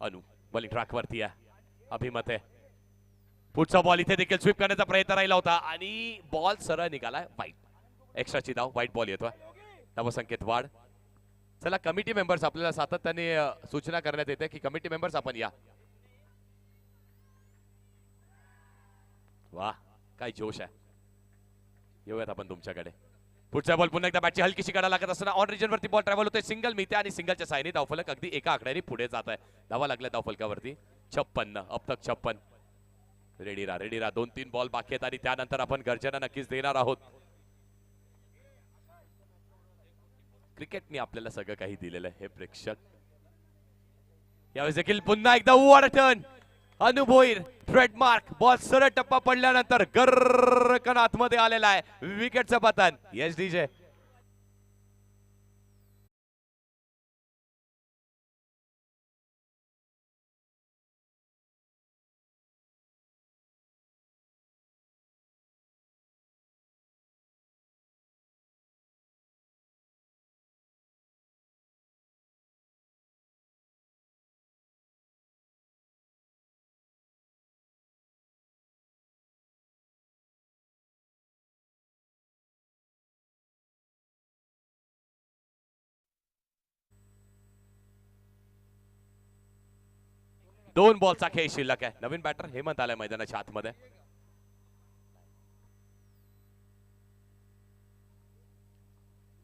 अनु bowling track वरती आहे. अभिमत आहे. पुढचा बॉल इथे देखील स्वीप करण्याचा प्रयत्न राहिला होता आणि बॉल सरळ निघालाय वाईट. एक्स्ट्राची धाव. वाईट बॉल येतोय. धावसंख्येत वाढ. चला कमिटी मेंबर्स आपल्याला सातत्याने सूचना करण्यात येते की कमिटी मेंबर्स आपण या. वा काय जोश आहे. येऊयात आपण तुमच्याकडे. पुढचा बॉल पुन्हा एकदा बॅटची हलकीशी काढा लागत असताना ऑन रिजन वरती बॉल ट्रॅव्हल होते. सिंगल मिळते आणि सिंगलच्या सायने धावफलक अगदी एका आकड्याने पुढे जात आहे. धावा लागल्या धावफलकावरती 56. अब तक 56. रेडी राहा 2-3 बॉल बाकी आहेत आणि त्यानंतर आपण गर्जना नक्कीच देणार आहोत. क्रिकेटने आपल्याला सगळं काही दिलेलं आहे. हे प्रेक्षक यावेळेस देखील पुन्हा एकदा व्हॉट अ टर्न. अनु भोईर ट्रेडमार्क बॉल सरळ टप्पा पडल्यानंतर गर्रकन आतमध्ये आलेला आहे. विकेटचं पतन. Yes DJ. दोन बॉलचा खेळ शिल्लक आहे. नवीन बॅटर हेमंत आलाय मैदानाच्या आतमध्ये.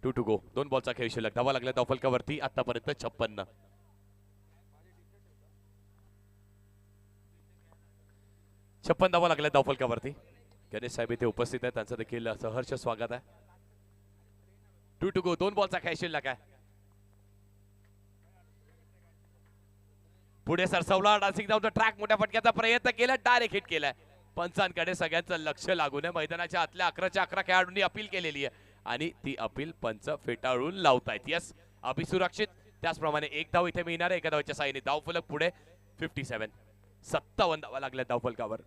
To to go. 2 बॉलचा खेळ शिल्लक. धावा लागल्या धावफलकावरती आतापर्यंत 56. 56 धावा लागल्या धावफलकावरती. गणेश साहेब इथे उपस्थित आहेत. त्यांचं देखील सहर्ष स्वागत आहे. 2 टू गो. 2 बॉलचा खेळ शिल्लक आहे. पुढे सरसवला डान्सिंग डाऊन द ट्रॅक. मोठ्या फटक्याचा प्रयत्न केला. डायरेक्ट हिट केलाय. पंचांकडे सगळ्यांचं लक्ष लागून आहे. मैदानाच्या आतल्या 11च्या 11 खेळाडूंनी अपील केलेली आहे आणि ती अपील पंच फेटाळून लावतायत. यस अभिसुरक्षित. त्याचप्रमाणे एक धाव इथे मिळणार आहे. एका धावच्या साहाय्याने धावफलक पुढे 57. 57 धावा लागल्या धावफलकावर.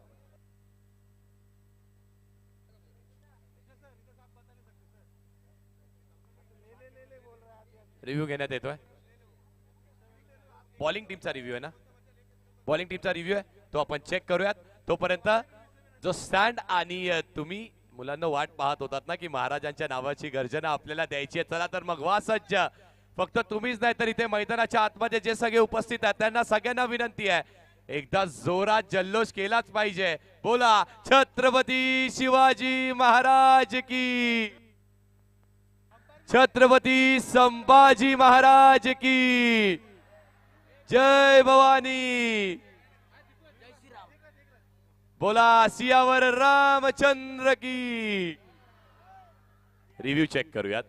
रिव्ह्यू घेण्यात येतोय. बॉलिंग टीमचा रिव्ह्यू आहे ना. बॉलिंग टीमचा रिव्ह्यू आहे तो आपण चेक करूयात. तोपर्यंत जो स्टँड आणि तुम्ही मुलांना वाट पाहत होतात ना की महाराजांच्या नावाची गर्जना आपल्याला द्यायची आहे. चला तर मग वा सज्ज. फक्त तुम्हीच नाही तर इथे मैदानाच्या आतमध्ये जे सगळे उपस्थित आहेत त्यांना सगळ्यांना विनंती आहे एकदा जोरात जल्लोष केलाच पाहिजे. बोला छत्रपती शिवाजी महाराज की. छत्रपती संभाजी महाराज की. जय भवानी. बोला सियावर रामचंद्र की. रिव्ह्यू चेक करूयात.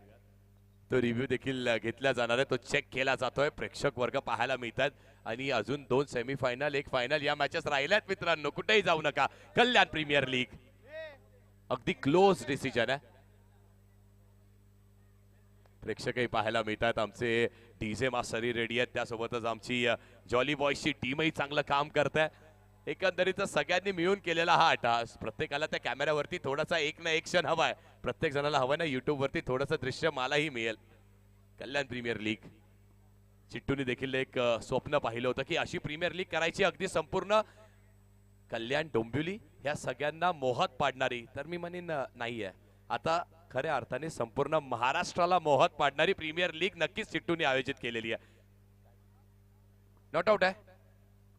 तो रिव्ह्यू देखील घेतला जाणार आहे. तो चेक केला जातोय. प्रेक्षक वर्ग पाहायला मिळतात आणि अजून 2 सेमीफायनल 1 फायनल या मॅचेस राहिल्यात मित्रांनो. कुठेही जाऊ नका. कल्याण प्रीमियर लीग अगदी क्लोज डिसिजन आहे. प्रेक्षकही पाहायला मिळतात. आमचे डीजे मास्टरही रेडी आहेत. त्यासोबतच आमची जॉली बॉयजची टीमही चांगलं काम करत आहे. एकंदरीत सगळ्यांनी मिळून केलेला हा अट्टहास. प्रत्येकाला त्या कॅमेऱ्यावरती थोडासा एक ना एक क्षण हवाय. प्रत्येक जणाला हवं ना युट्यूब वरती थोडंसं दृश्य मलाही मिळेल. कल्याण प्रीमियर लीग. चिट्टूने देखील एक स्वप्न पाहिलं होतं की अशी प्रीमियर लीग करायची अगदी संपूर्ण कल्याण डोंबिवली ह्या सगळ्यांना मोहात पाडणारी. तर मी म्हणेन नाहीये. आता खऱ्या अर्थाने संपूर्ण महाराष्ट्राला मोहात पाडणारी प्रीमियर लीग नक्कीच चिट्टूने आयोजित केलेली आहे. नॉट आउट आहे.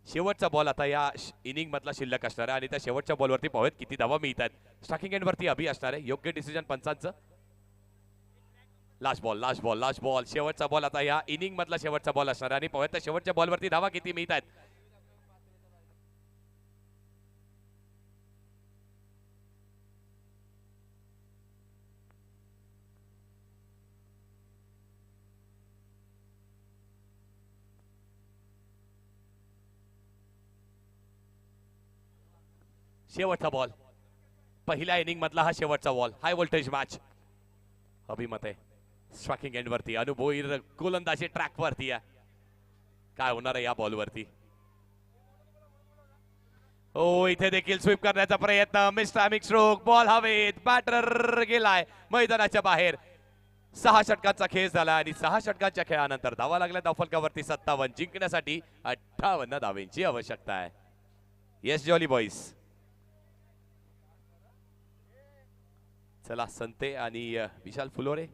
शेवटचा बॉल आता या इनिंग मधला शिल्लक असणार आहे आणि त्या शेवटच्या बॉलवरती पाहूयात किती धावा मिळतात. स्ट्रायकिंग एंड वरती अभि असणार आहे. योग्य डिसिजन पंचांचं. लास्ट बॉल शेवटचा बॉल आता या इनिंग मधला शेवटचा बॉल असणार आहे आणि पाहूयात त्या शेवटच्या बॉलवरती धावा किती मिळतात. शेवटचा बॉल. पहिल्या इनिंग मधला हा शेवटचा बॉल. High voltage match. अभिमत आहे स्ट्रायकिंग एंड वरती. अनु भोईर गोलंदाजी ट्रॅक वरती आहे. काय होणार आहे या बॉल वरती. ओ इथे देखील स्वीप करण्याचा प्रयत्न. Miss timing stroke. बॉल हवेत. बॅटर गेलाय मैदानाच्या बाहेर. 6 षटकांचा खेळ झाला आणि 6 षटकांच्या खेळानंतर धावा लागल्या धावफलकावरती 57 जिंकण्यासाठी 58 धावेंची आवश्यकता आहे. Yes jolly boys. चला संते आणि विशाल फुलोरे.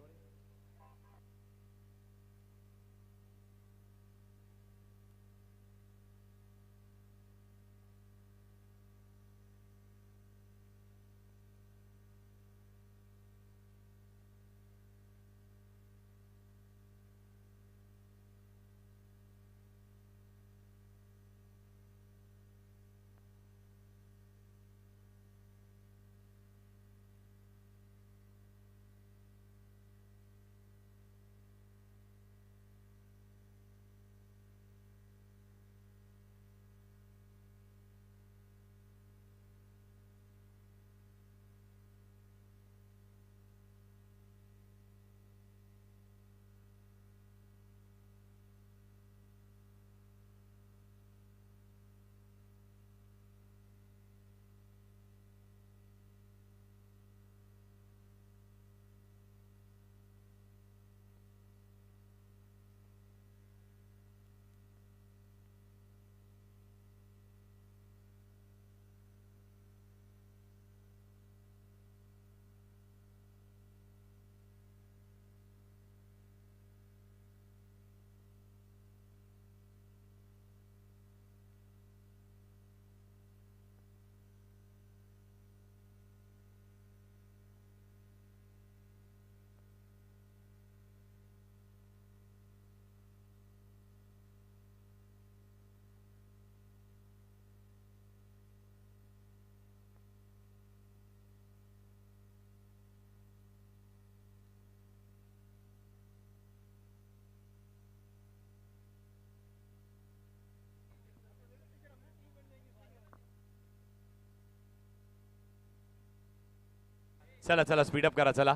चला चला स्पीडअप करा. चला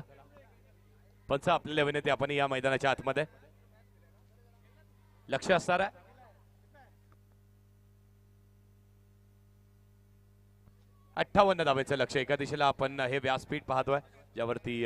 पंच आपल्याला विनंती, आपण या मैदानाच्या आतमध्ये लक्ष असणार आहे. अठ्ठावन्न धावेचं लक्ष. एका दिशेला आपण हे व्यासपीठ पाहतोय ज्यावरती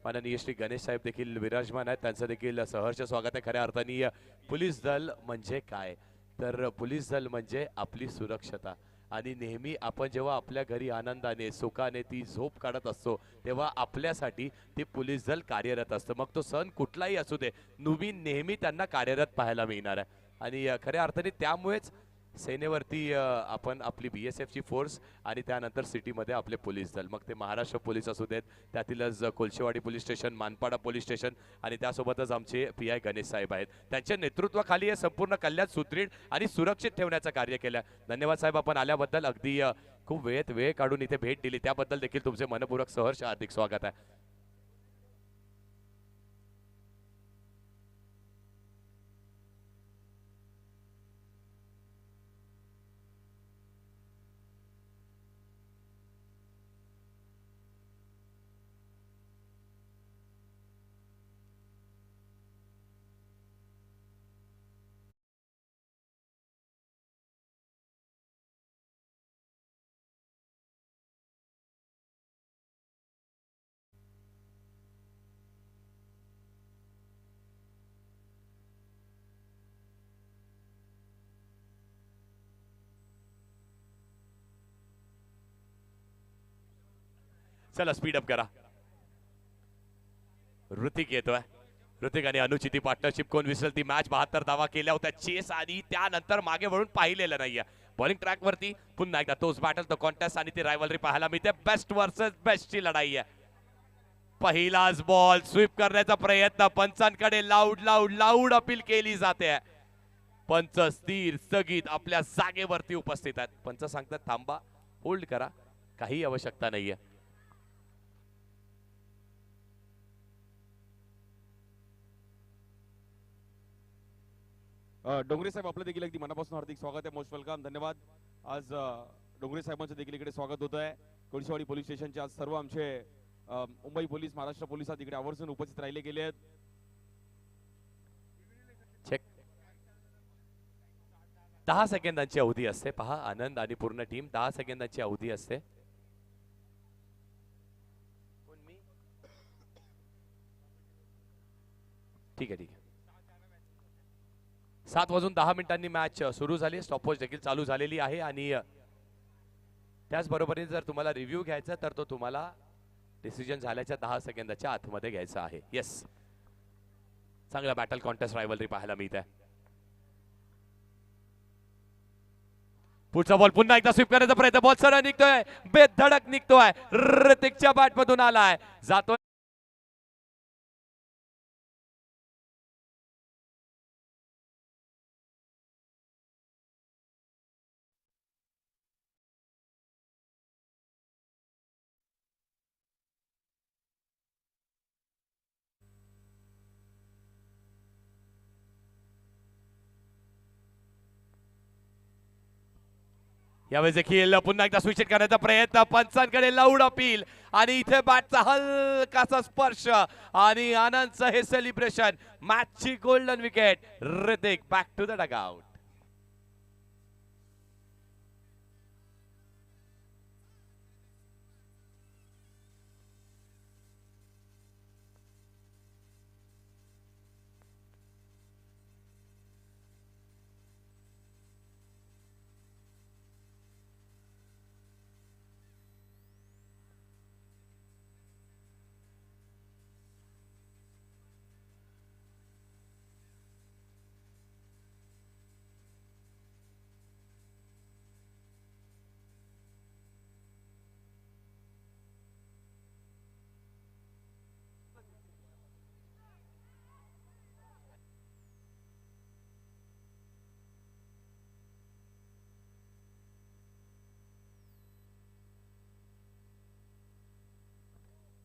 माननीय श्री गणेश साहेब देखील विराजमान आहेत. त्यांचं देखील सहर्ष स्वागत आहे. खऱ्या अर्थाने पोलीस दल म्हणजे काय, तर पोलीस दल म्हणजे आपली सुरक्षता. आणि नेहमी आपण जेव्हा आपल्या घरी आनंदाने सुखाने ती झोप काढत असतो तेव्हा आपल्यासाठी ते पोलीस दल कार्यरत असतं. मग तो सण कुठलाही असू दे, नुबी नेहमी त्यांना कार्यरत पाहायला मिळणार आहे. आणि खऱ्या अर्थाने त्यामुळेच सेनेवरती आपण आपली BSF ची फोर्स आणि त्यानंतर सिटीमध्ये आपले पोलीस दल, मग ते महाराष्ट्र पोलीस असू देत, त्यातीलच Kolshewadi police station, Manpada police station आणि त्यासोबतच आमचे PI गणेश साहेब आहेत. त्यांच्या नेतृत्वाखाली हे संपूर्ण कल्याण सुदृढ आणि सुरक्षित ठेवण्याचं कार्य केलं. धन्यवाद साहेब, आपण आल्याबद्दल. अगदी खूप वेळ काढून इथे भेट दिली त्याबद्दल देखील तुमचे मनपूर्वक सहर्ष हार्दिक स्वागत आहे. चला स्पीडअप करा. ऋतिक येतोय. ऋतिक आणि अनुचिती पार्टनरशिप कोण विसरल. ती मॅच 72 धावा केल्या होत्या चेस आणि त्यानंतर मागे वळून पाहिलेलं नाहीये. बॉलिंग ट्रॅक वरती पुन्हा एकदा तोच बॅटल, तो कॉन्टेस्ट आणि ती रायव्हलरी पाहायला मिळते. बेस्ट वर्सेस बेस्ट ची लढाई आहे. पहिलाच बॉल स्वीप करण्याचा प्रयत्न, पंचांकडे लाऊड लाऊड लाऊड अपील केली जाते. पंच स्थिर स्थगित आपल्या जागेवरती उपस्थित आहेत. पंच सांगतात थांबा, होल्ड करा, काही आवश्यकता नाहीये. डोंगरे साहेब आपलं देखील अगदी मनापासून हार्दिक स्वागत आहे. Most welcome. धन्यवाद. आज डोंगरे साहेबांचं देखील इकडे स्वागत होत आहे. कोळशेवाडी पोलीस स्टेशनचे आज सर्व आमचे मुंबई पोलीस, महाराष्ट्र पोलिसात इकडे आवर्जून उपस्थित राहिले गेले आहेत. चेक 10 सेकंदांची अवधी असते. पहा आनंद आणि पूर्ण टीम 10 सेकंदांची अवधी असते. 7:10 मॅच सुरू झाली. स्टॉपवॉच देखील चालू झालेली आहे आणि त्याचबरोबरीने जर तुम्हाला रिव्ह्यू घ्यायचा तर तो तुम्हाला डिसिजन झाल्याच्या 10 सेकंदाच्या आतमध्ये घ्यायचा आहे. येस, चांगला बॅटल कॉन्टेस्ट रायव्हलरी पाहायला मिळते. पुढचा बॉल पुन्हा एकदा स्वीप करण्याचा प्रयत्न. बॉल सरळ निघतोय, बेधडक निघतोय, ऋतिकच्या बॅट मधून आलाय, जातोय. यावेळेस देखील पुन्हा एकदा स्विच करण्याचा प्रयत्न. पंचांकडे लाऊड अपील आणि इथे बॅटचा हलकासा स्पर्श आणि आनंदचं हे सेलिब्रेशन. मॅचची golden wicket. Hrithik back to the dugout.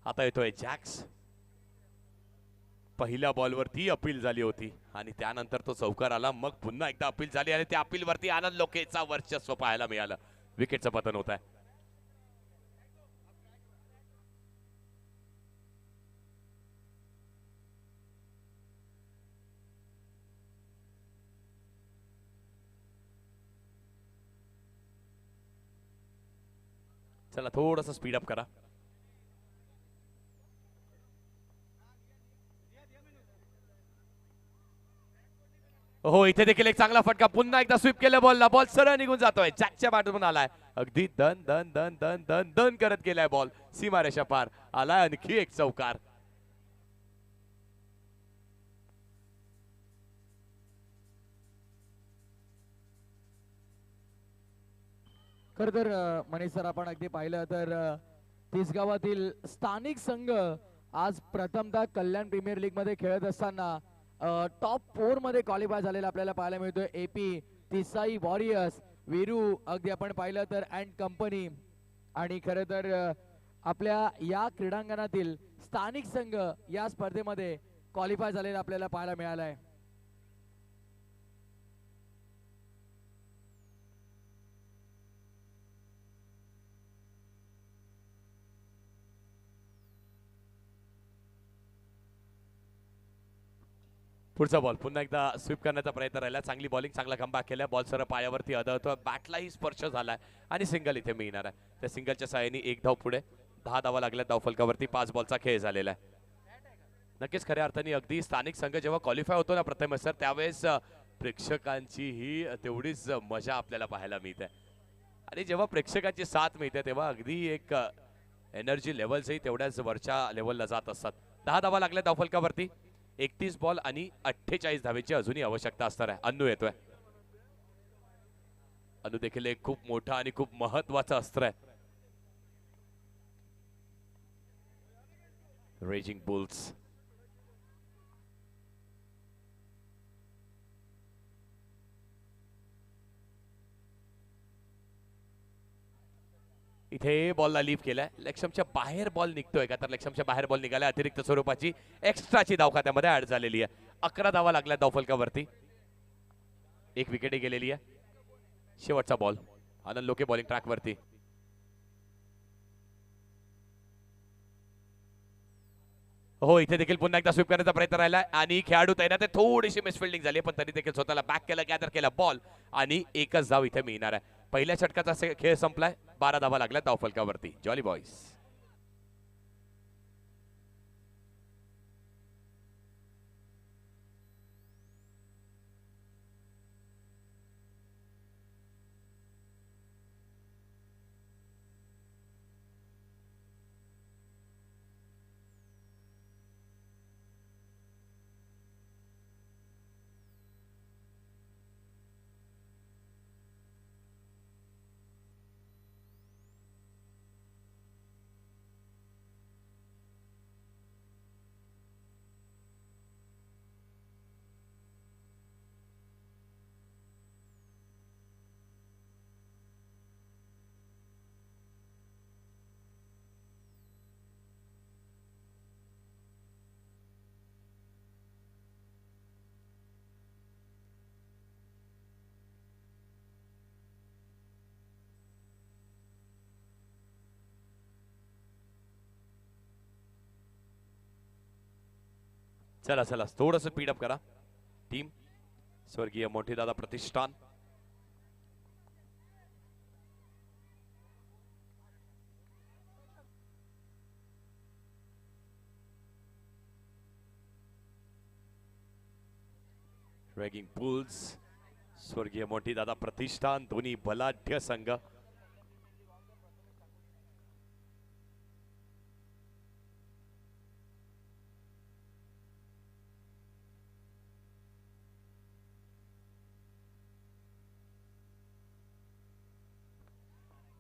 आता येतोय जॅक्स. पहिल्या बॉलवरती अपील झाली होती आणि त्यानंतर तो चौकार आला, मग पुन्हा एकदा अपील झाली आणि त्या अपील वरती आनंद लोकेचा वर्चस्व पाहायला मिळालं. विकेटचं पतन होत आहे. चला थोडंसं स्पीड अप करा. हो, इथे देखील एक चांगला फटका. पुन्हा एकदा स्वीप केलं बॉलला. बॉल सरळ निघून जातोय. जॅकच्या बॅटमधून आलाय. अगदी दन दन दन दन दन दन करत गेलाय बॉल. सीमारेषा पार आलाय. आणखी एक चौकार. खर तर मनीष सर, आपण अगदी पाहिलं तर तिसगावातील स्थानिक संघ आज प्रथमतः कल्याण प्रीमियर लीग मध्ये खेळत असताना टॉप 4 मध्ये क्वालिफाय झालेला आपल्याला पाहायला मिळतोय. एपी तिसाई वॉरियर्स, वीरू अगदी आपण पाहिलं तर अँड कंपनी, आणि खरं तर आपल्या या क्रीडांगणातील स्थानिक संघ या स्पर्धेमध्ये क्वालिफाय झालेला आपल्याला पाहायला मिळालाय. पुढचा बॉल पुन्हा एकदा स्वीप करण्याचा प्रयत्न राहिला. चांगली बॉलिंग, चांगला कमबॅक केला. बॉल सरळ पायावरती आदळतो. बॅटलाही स्पर्श झालाय आणि सिंगल इथे मिळणार आहे. त्या सिंगलच्या सहाय्याने एक धाव पुढे. 10 धावा लागल्या धावफलकावरती. 5 बॉलचा खेळ झालेला आहे. नक्कीच खऱ्या अर्थाने अगदी स्थानिक संघ जेव्हा क्वालिफाय होतो ना प्रथम सर, त्यावेळेस प्रेक्षकांची ही तेवढीच मजा आपल्याला पाहायला मिळते आणि जेव्हा प्रेक्षकांची साथ मिळते तेव्हा अगदी एक एनर्जी लेवल्सही तेवढ्याच वरच्या लेवलला जात असतात. 10 धावा लागल्या धावफलकावरती. 31 बॉल आणि 48 धावेची अजूनही आवश्यकता असणार आहे. अन्नू येतोय. अन्नू देखील एक खूप मोठा आणि खूप महत्वाचा अस्त्र आहे. Raising bulls. इथे बॉलला लीफ केलाय. लक्ष्मच्या बाहेर बॉल निघतोय का, तर लक्ष्मच्या बाहेर बॉल निघाला. अतिरिक्त स्वरूपाची एक्स्ट्राची धाव खात्यामध्ये ऍड झालेली आहे. 11 धावा लागल्या धावफलकावरती. एक विकेट गेलेली आहे. शेवटचा बॉल. आनंद लोके बॉलिंग ट्रॅक वरती. हो, इथे देखील पुन्हा एकदा स्वीप करण्याचा प्रयत्न राहिला आणि खेळाडू तैनात आहे. थोडीशी मिसफिल्डिंग झाली पण तरी देखील स्वतःला बॅक केलं, गॅदर केला बॉल आणि एकच धाव इथे मिळणार आहे. पहिल्या षटकाचा खेळ संपलाय. 12 धावा लागल्या धावफलकावरती. Jolly boys. चला चला थोडस स्पीडअप करा टीम. स्वर्गीय मोठेदादा प्रतिष्ठान. Ragging pools. स्वर्गीय मोठेदादा प्रतिष्ठान. दोन्ही बलाढ्य संघ.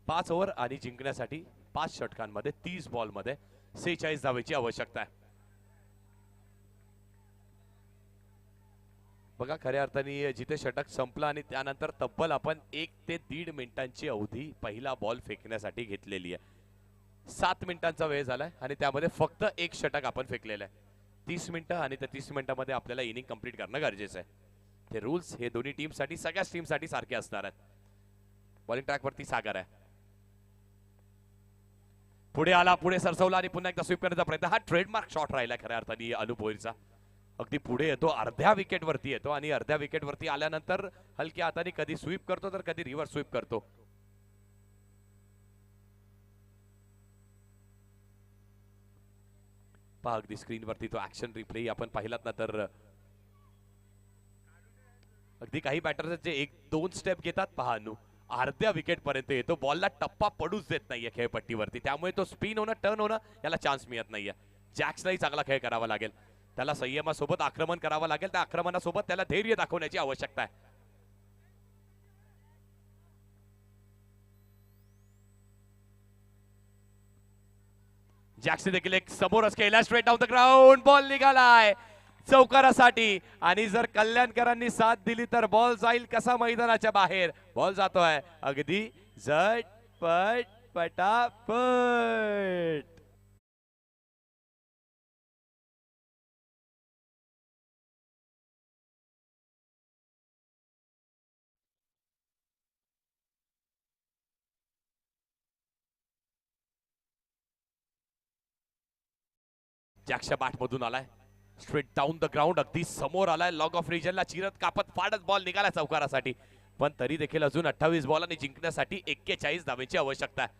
पाच ओव्हर आणि जिंकण्यासाठी 5 षटकांमध्ये 30 बॉलमध्ये 46 धावेची आवश्यकता आहे. बघा खऱ्या अर्थाने जिथे षटक संपला आणि त्यानंतर तब्बल आपण 1 ते 1.5 मिनिटांची अवधी पहिला बॉल फेकण्यासाठी घेतलेली आहे. 7 मिनिटांचा वेळ झालाय आणि त्यामध्ये फक्त 1 षटक आपण फेकलेलं आहे. 30 मिनिटं आणि त्या 30 मिनिटांमध्ये आपल्याला इनिंग कंप्लीट करणं गरजेचं आहे. हे रूल्स हे दोन्ही टीमसाठी सगळ्याच टीमसाठी सारखे असणार आहेत. बॉलिंग ट्रॅकवरती सागर आहे. पुढे आला, पुढे सरसवला आणि पुन्हा एकदा स्वीप करण्याचा प्रयत्न. हा ट्रेडमार्क शॉट राहिला खऱ्या अर्थाने अनु भोईरचा. अगदी पुढे येतो, अर्ध्या विकेट वरती येतो आणि अर्ध्या विकेट वरती आल्यानंतर हलक्या हाताने कधी स्वीप करतो तर कधी रिव्हर्स स्वीप करतो. पहा अगदी स्क्रीनवरती तो ऍक्शन रिप्ले आपण पाहिलात ना तर अगदी काही बॅटर्स जे 1-2 स्टेप घेतात पहा अनु अर्ध्या विकेट पर्यंत येतो. बॉलला टप्पा पडूच देत नाहीये खेळपट्टीवरती. त्यामुळे तो स्पिन होणं टर्न होणं याला चान्स मिळत नाहीये. जॅक्सलाही चांगला खेळ करावा लागेल. त्याला संयमासोबत आक्रमण करावं लागेल. त्या आक्रमणासोबत त्याला धैर्य दाखवण्याची आवश्यकता आहे. जॅक्सने देखील एक समोरच केला. Straight down the ground. Ball निघालाय चौकारासाठी आणि जर कल्याणकरांनी साथ दिली तर बॉल जाईल कसा मैदानाच्या बाहेर. बॉल जातोय अगदी झटपट पटापट. जॅक्सच्या बॅट मधून आलाय. स्ट्रेट डाऊन द ग्राउंड अगदी समोर आलाय. लॉग ऑफ रिजनला चिरत कापत फाडत बॉल निघाला चौकारासाठी. पण तरी देखील अजून 28 बॉल आणि जिंकण्यासाठी 41 धावेची आवश्यकता आहे.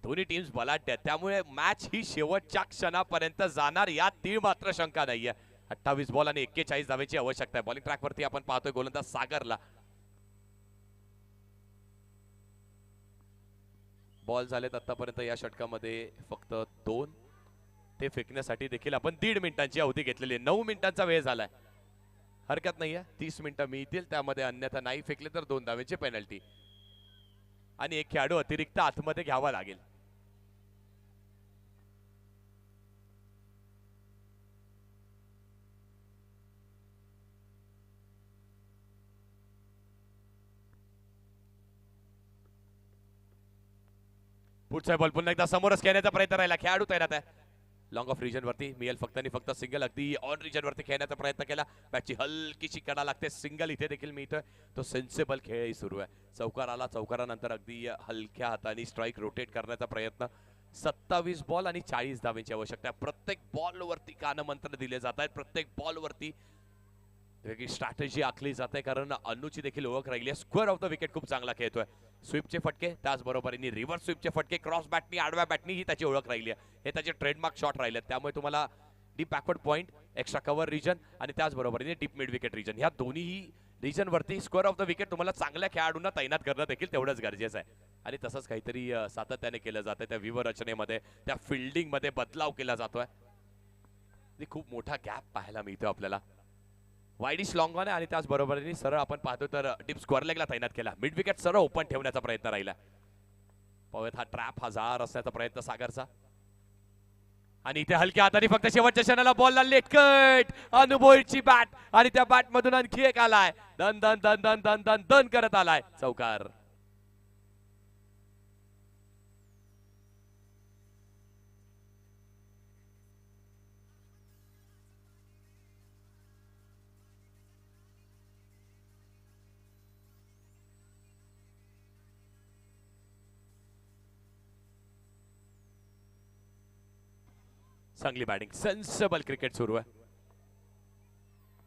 दोन्ही टीम्स बलाढ्य आहेत त्यामुळे मॅच ही शेवटच्या क्षणापर्यंत जाणार यात तीळ मात्र शंका नाहीये. 28 बॉल आणि 41 धावेची आवश्यकता आहे. बॉलिंग ट्रॅकवरती आपण पाहतोय गोलंदाज सागरला. बॉल झालेत आतापर्यंत या षटकामध्ये फक्त 2. ते फेकण्यासाठी देखील आपण 1.5 मिनिटांची अवधी घेतलेली. 9 मिनिटांचा वेळ झालाय. हरकत नाहीये. 30 मिनिटं मिळतील. त्यामध्ये अन्यथा नाही फेकले तर 2 धावेची पेनल्टी आणि एक खेळाडू अतिरिक्त आतमध्ये घ्यावा लागेल. पुढचा बॉल पुन्हा एकदा समोरच खेळण्याचा प्रयत्न राहिला. खेळाडू तैनात आहे. लॉंग ऑफ रिजन वरती मिएल फक्त आणि फक्त सिंगल अगदी ऑन रिजन वरती खेळण्याचा प्रयत्न केला. बॅटची हलकीशी कडा लागते. सिंगल इथे देखील मिळतोय. तो सेन्सेबल खेळही सुरू आहे. चौकार आला. चौकारानंतर अगदी हलक्या हाताने स्ट्राईक रोटेट करण्याचा प्रयत्न. 27 बॉल आणि 40 धावेची आवश्यकता आहे. प्रत्येक बॉल वरती कानमंत्र दिले जात आहेत. प्रत्येक बॉल वरती वेगळी स्ट्रॅटेजी आखली जाते कारण अनुची देखील ओळख राहिली आहे. स्क्वेअर ऑफ द विकेट खूप चांगला खेळतोय. स्वीपचे फटके त्याचबरोबर रिव्हर्स स्वीपचे फटके क्रॉस बॅटनी आडव्या बॅटनी ही त्याची ओळख राहिली आहे. हे त्याचे ट्रेडमार्क शॉट राहिले. त्यामुळे तुम्हाला deep backward point extra cover region आणि त्याचबरोबर डीप मिड विकेट रिजन ह्या दोन्ही रिजन वरती स्क्वेअर ऑफ द विकेट तुम्हाला चांगल्या खेळाडूंना तैनात करणं देखील तेवढंच गरजेचं आहे. आणि तसंच काहीतरी सातत्याने केलं जातं. त्या व्यूव्हर रचनेमध्ये त्या फिल्डिंग मध्ये बदलाव केला जातोय. खूप मोठा गॅप पाहायला मिळतो आपल्याला. वाईडिश लॉंग ऑन आहे आणि त्याचबरोबर सरळ आपण पाहतो तर डीप स्क्वेअर लेगला तैनात केला. मिड विकेट सरळ ओपन ठेवण्याचा प्रयत्न राहिला. पाहूयात हा ट्रॅप हा जार असण्याचा प्रयत्न सागरचा. आणि इथे हलक्या हाताने फक्त शेवटच्या क्षणाला बॉलला लेटकट. अनुभोईची बॅट आणि त्या बॅट मधून आणखी एक आलाय. दन दन दन दन दन दन दन करत आलाय चौकार. चांगली बॅटिंग, सेन्सेबल क्रिकेट सुरू आहे.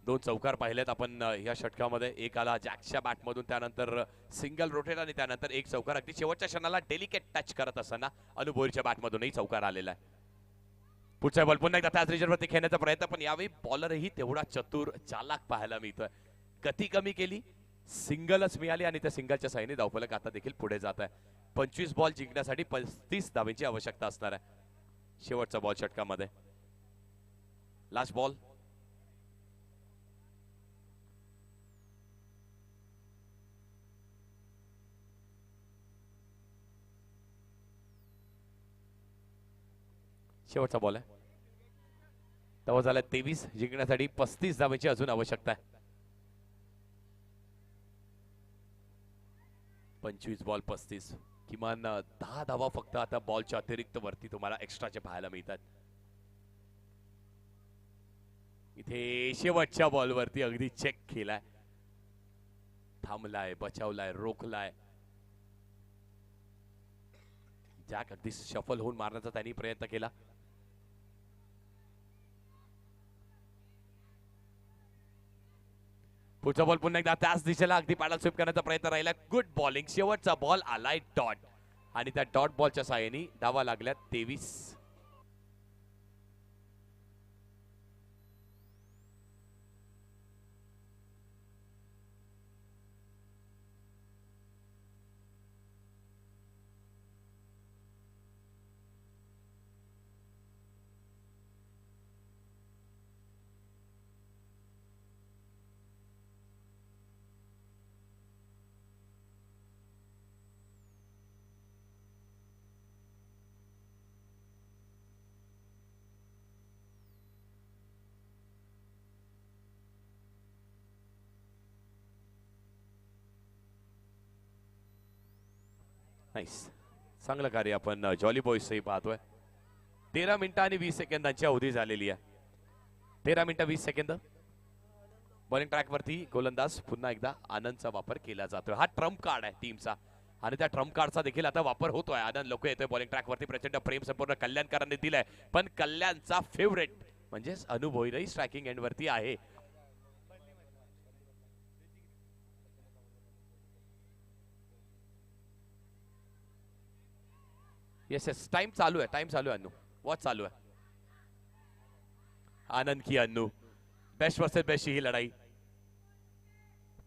2 चौकार पाहिलेत आपण या षटकामध्ये. एक आला जॅक्सच्या बॅटमधून, त्यानंतर सिंगल रोटेट आणि त्यानंतर एक चौकार. अगदी शेवटच्या क्षणाला डेलिकेट टच करत असताना अनुभोईच्या बॅटमधूनही चौकार आलेला आहे. पुढचा बॉल पुन्हा एकदा त्याच रिजनवरती खेळण्याचा प्रयत्न, पण यावेळी बॉलरही तेवढा चतुर चालाक पाहायला मिळतोय. गती कमी केली, सिंगलच मिळाली आणि त्या सिंगलच्या साहाय्याने धावफलक आता देखील पुढे जात आहे. 25 बॉल जिंकण्यासाठी 35 धावेची आवश्यकता असणार आहे. शेवटचा बॉल षटकामध्ये, लास्ट बॉल. शेवटचा बॉल आहे. धावा झाल्या 23, जिंकण्यासाठी 35 धावेची अजून आवश्यकता आहे. 25 बॉल 35, किमान 10 धावा फक्त आता बॉलच्या अतिरिक्त वरती तुम्हाला एक्स्ट्राचे पाहायला मिळतात. इथे शेवटच्या बॉलवरती अगदी चेक केलाय, थांबलाय, बचावलाय, रोखलाय. जॅक अगदी शफल होऊन मारण्याचा त्यांनी प्रयत्न केला. पुढचा बॉल पुन्हा एकदा त्याच दिशेला अगदी पॅडल स्वीप करण्याचा प्रयत्न राहिला. Good bowling. शेवटचा बॉल आलाय डॉट आणि त्या डॉट बॉलच्या साहाय्याने धावा लागल्या 23. नाईस, चांगलं कार्य आपण जॉली बॉयजही पाहतोय. 13 मिनिटं आणि 20 सेकंदांची अवधी झालेली आहे. 13 मिनिटं 20 सेकंद. बॉलिंग ट्रॅक वरती गोलंदाज पुन्हा एकदा आनंदचा वापर केला जातोय. हा ट्रम्प कार्ड आहे टीमचा आणि त्या ट्रम्प कार्डचा देखील आता वापर होतोय. आनंद लोक येतोय बॉलिंग ट्रॅक वरती. प्रचंड प्रेम संपूर्ण कल्याणकरांनी दिलाय, पण कल्याणचा फेवरेट म्हणजेच अनुभोईरही स्ट्रायकिंग एंड वरती आहे. येस येस, टाइम चालू आहे, टाइम चालू आहे. अन्नू वॉच चालू आहे. आनंद की अन्नू, बेस्ट वर्सेस बेस्ट ही लढाई.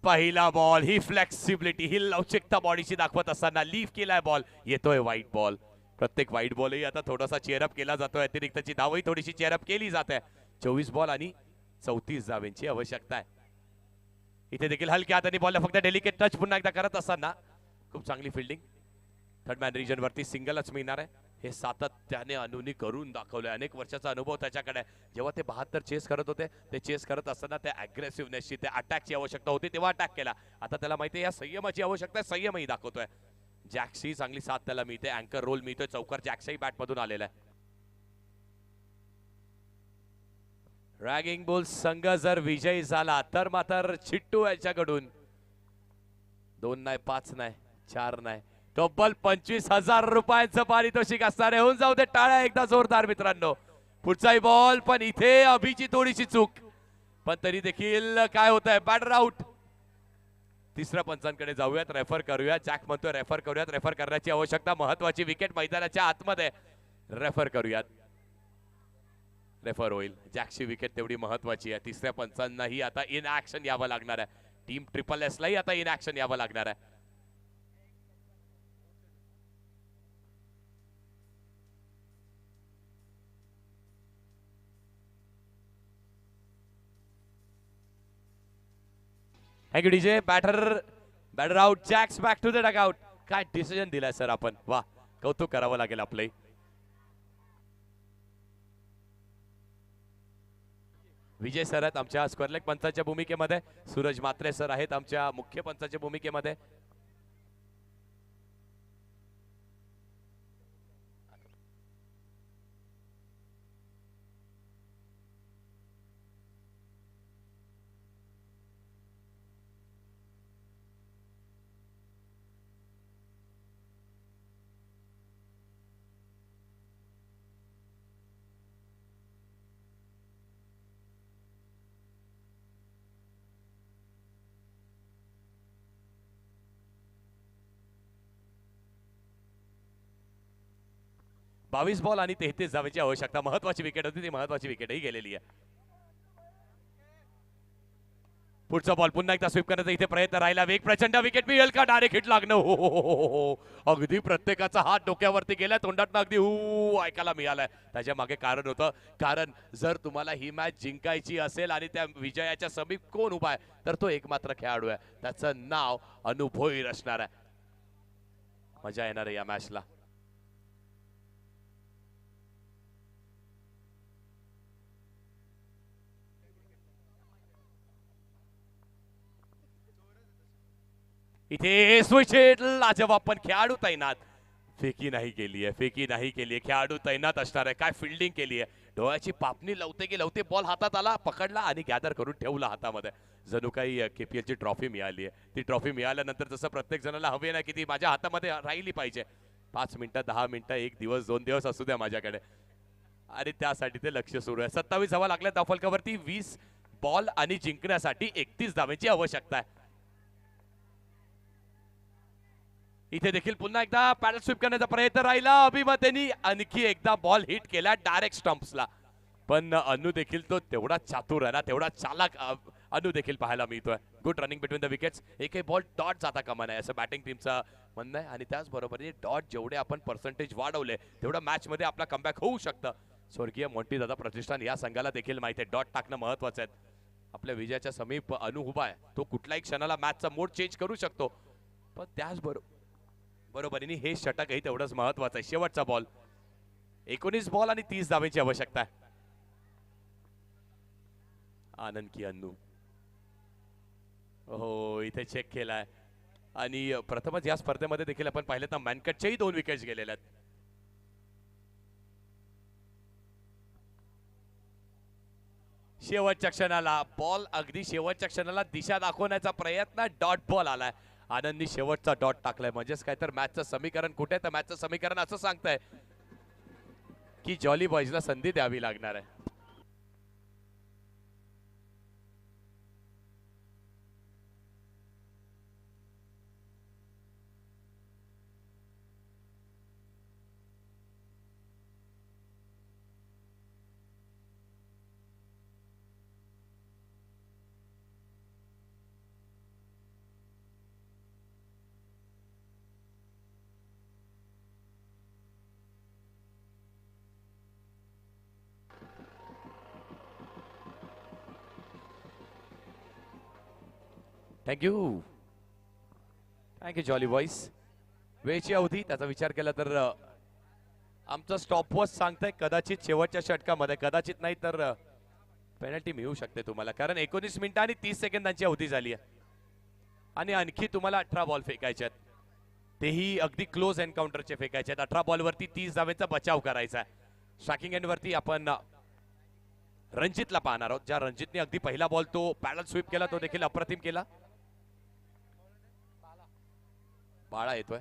पहिला बॉल, ही फ्लेक्सिबिलिटी, ही लवचिकता बॉडीची दाखवत असताना लीफ केलाय बॉल. येतोय वाईट बॉल. प्रत्येक वाईट बॉलही आता थोडासा चेअरअप केला जातोय. अतिरिक्तची धावही थोडीशी चेअरअप केली जाते. 24 बॉल आणि 34 धावेंची आवश्यकता आहे. इथे देखील हलक्या हाताने बॉलला फक्त डेलिकेट टच पुन्हा एकदा करत असताना खूप चांगली फिल्डिंग. थर्ड मॅन रिजन वरती सिंगलच मिळणार आहे. हे सातत्याने अनुनी करून दाखवलंय. अनेक वर्षाचा अनुभव त्याच्याकडे. जेव्हा ते 72 चेस करत होते, ते चेस करत असताना त्या अग्रेसिव्हनेसची, त्या अटॅकची आवश्यकता होती, तेव्हा अटॅक केला. आता त्याला माहिती आहे या संयमाची आवश्यकता आहे, संयमही दाखवतोय. जॅक्सही चांगली साथ त्याला मिळते, अँकर रोल मिळतोय. चौकार जॅक्सही बॅटमधून आलेला आहे. रॅगिंग बुल संघ जर विजयी झाला तर मात्र चिट्टू याच्याकडून 2 नाही, 5 नाही, 4 नाही, तब्बल 25,000 रुपयांचं पारितोषिक असणार आहे. होऊन जाऊ दे टाळ्या एकदा जोरदार मित्रांनो. पुढचाही बॉल, पण इथे अभिची थोडीशी चूक, पण तरी देखील काय होत आहे, बॅटर आउट. तिसऱ्या पंचांकडे जाऊयात, रेफर करूयात. जॅक म्हणतोय रेफर करूयात. रेफर करण्याची आवश्यकता, महत्वाची विकेट मैदानाच्या आतमध्ये, रेफर करूयात. रेफर होईल. जॅकची विकेट तेवढी महत्वाची आहे. तिसऱ्या पंचांनाही आता इन ऍक्शन यावं लागणार आहे. टीम ट्रिपल एस लाही आता इन ऍक्शन यावं लागणार आहे. Thank you DJ. Batter out. Jacks back to the dugout. काय डिसिजन दिलाय सर आपण, वा, कौतुक करावं लागेल आपले. विजय सर आहेत आमच्या स्क्वेअरलेग पंचाच्या भूमिकेमध्ये. सूरज मात्रे सर आहेत आमच्या मुख्य पंचाच्या भूमिकेमध्ये. 22 बॉल आणि 33 धावेची आवश्यकता. महत्वाची विकेट होती, ती महत्वाची विकेटही गेलेली आहे. पुढचा बॉल पुन्हा एकदा स्वीप करण्याचा इथे प्रयत्न राहिला. वेग प्रचंड, विकेट मिळेल का? डायरेक्ट हिट लागणं. हो. अगदी प्रत्येकाचा हात डोक्यावरती गेला, तोंडात अगदी ऐकायला मिळालाय. त्याच्या मागे कारण होतं. कारण जर तुम्हाला ही मॅच जिंकायची असेल आणि त्या विजयाच्या समीप कोण उभा आहे तर तो एकमात्र खेळाडू आहे. त्याचं नाव अनु भोईर असणार आहे. मजा येणार आहे या मॅचला. इथे स्विच हिट, लाजवाब, पण खेळाडू तैनात. फेकी नाही केली आहे, खेळाडू तैनात असणार आहे. काय फिल्डिंग केली आहे. डोळ्याची पापणी लवते की लवते बॉल हातात आला, पकडला आणि गॅदर करून ठेवला हातामध्ये. जणू काही KPL ची ट्रॉफी मिळाली आहे. ती ट्रॉफी मिळाल्यानंतर जसं प्रत्येक जणाला हवे ना की ती माझ्या हातामध्ये राहिली पाहिजे. 5 मिनिटं, 10 मिनिटं, 1 दिवस, 2 दिवस असू द्या माझ्याकडे. आणि त्यासाठी ते लक्ष सुरू आहे. 27 धावा लागल्या धावफलकावरती. 20 बॉल आणि जिंकण्यासाठी 31 धावेची आवश्यकता आहे. इथे देखील पुन्हा एकदा पॅडल स्वीप करण्याचा प्रयत्न राहिला. अभिमतेनी आणखी एकदा बॉल हिट केला डायरेक्ट स्टंप्सला. पण अनु देखील तो तेवढा चातुर आहे ना, तेवढा चालाक अनु देखील पाहायला मिळतोय. Good running between the wickets. एकही बॉल डॉट जाता कामा नये असं बॅटिंग टीमचं म्हणणं आहे. आणि त्याचबरोबर डॉट जेवढे आपण पर्सेंटेज वाढवले तेवढं मॅच मध्ये आपला कमबॅक होऊ शकतं. स्वर्गीय मोंटी दादा प्रतिष्ठान या संघाला देखील माहिती आहे डॉट टाकणं महत्वाचं आहे. आपल्या विजयाच्या समीप अनु उभा आहे. तो कुठल्याही क्षणाला मॅचचा मोड चेंज करू शकतो. पण त्याचबरोबरीने हे षटकही तेवढंच महत्वाचं आहे. शेवटचा बॉल. 19 बॉल आणि 30 धावेची आवश्यकता आहे. आनंद की अन्नू हो इथे चेक केलाय. आणि प्रथमच या स्पर्धेमध्ये देखील आपण पाहिलं तर मॅनकटच्याही 2 विकेट्स गेलेल्या आहेत. शेवटच्या क्षणाला बॉल, अगदी शेवटच्या क्षणाला दिशा दाखवण्याचा प्रयत्न, डॉट बॉल आलाय. आनंदनी शेवटचा डॉट टाकलाय. म्हणजेच काय तर मॅचचं समीकरण कुठे, तर मॅचचं समीकरण असं सांगताय की जॉली बॉयजला संधी द्यावी लागणार आहे. Thank you jolly boys. वेळची अवधी त्याचा विचार केला तर आमचं स्टॉपवॉच सांगतंय कदाचित शेवटच्या षटकामध्ये, कदाचित नाही तर पेनल्टी मिळू शकते तुम्हाला. कारण 19 मिनिटं आणि 30 सेकंदांची अवधी झाली आहे. आणि आणखी तुम्हाला 18 बॉल फेकायचे आहेत. तेही अगदी क्लोज एन्काउंटरचे फेकायचे आहेत. 18 बॉलवरती 30 धावेचा बचाव करायचा आहे. स्ट्रायकिंग एंडवरती आपण रणजितला पाहणार आहोत. ज्या रणजितने अगदी पहिला बॉल तो पॅडल स्वीप केला, तो देखील अप्रतिम केला. बाळा येतोय.